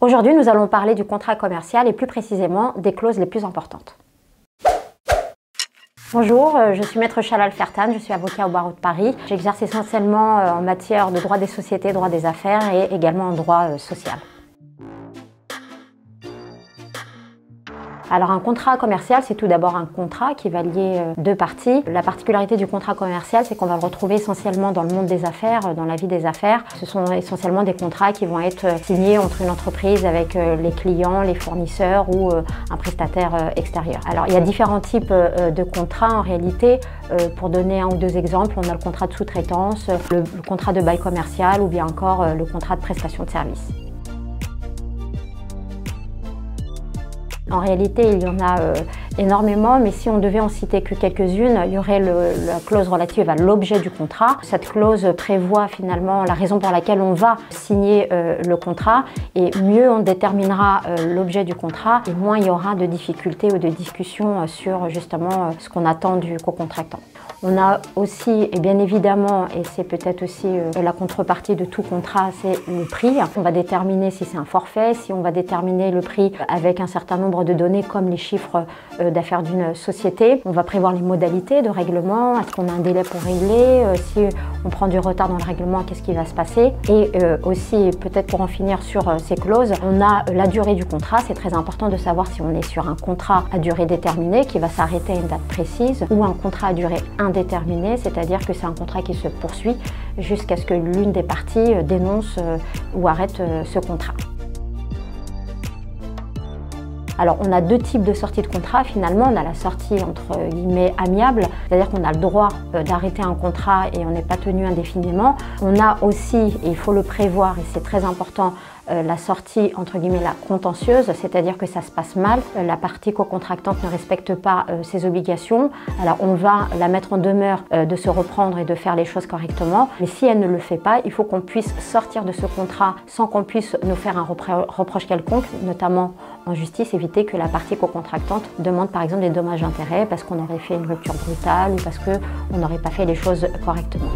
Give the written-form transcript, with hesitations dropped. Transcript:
Aujourd'hui, nous allons parler du contrat commercial et plus précisément des clauses les plus importantes. Bonjour, je suis Maître Chalal Fertan, je suis avocat au barreau de Paris. J'exerce essentiellement en matière de droit des sociétés, droit des affaires et également en droit social. Alors un contrat commercial, c'est tout d'abord un contrat qui va lier deux parties. La particularité du contrat commercial, c'est qu'on va le retrouver essentiellement dans le monde des affaires, dans la vie des affaires. Ce sont essentiellement des contrats qui vont être signés entre une entreprise avec les clients, les fournisseurs ou un prestataire extérieur. Alors il y a différents types de contrats en réalité. Pour donner un ou deux exemples, on a le contrat de sous-traitance, le contrat de bail commercial ou bien encore le contrat de prestation de services. En réalité, il y en a énormément, mais si on devait en citer que quelques-unes, il y aurait la clause relative à l'objet du contrat. Cette clause prévoit finalement la raison pour laquelle on va signer le contrat, et mieux on déterminera l'objet du contrat, et moins il y aura de difficultés ou de discussions sur justement ce qu'on attend du co-contractant. On a aussi, et bien évidemment, et c'est peut-être aussi la contrepartie de tout contrat, c'est le prix. On va déterminer si c'est un forfait, si on va déterminer le prix avec un certain nombre de données comme les chiffres d'affaires d'une société. On va prévoir les modalités de règlement, est-ce qu'on a un délai pour régler, si on prend du retard dans le règlement, qu'est-ce qui va se passer. Et aussi, peut-être pour en finir sur ces clauses, on a la durée du contrat. C'est très important de savoir si on est sur un contrat à durée déterminée qui va s'arrêter à une date précise ou un contrat à durée indéterminée, c'est-à-dire que c'est un contrat qui se poursuit jusqu'à ce que l'une des parties dénonce ou arrête ce contrat. Alors on a deux types de sorties de contrat finalement. On a la sortie entre guillemets amiable, c'est-à-dire qu'on a le droit d'arrêter un contrat et on n'est pas tenu indéfiniment. On a aussi, et il faut le prévoir et c'est très important, la sortie entre guillemets la contentieuse, c'est-à-dire que ça se passe mal, la partie co-contractante ne respecte pas ses obligations, alors on va la mettre en demeure de se reprendre et de faire les choses correctement, mais si elle ne le fait pas, il faut qu'on puisse sortir de ce contrat sans qu'on puisse nous faire un reproche quelconque, notamment en justice, éviter que la partie co-contractante demande par exemple des dommages d'intérêt parce qu'on aurait fait une rupture brutale ou parce qu'on n'aurait pas fait les choses correctement.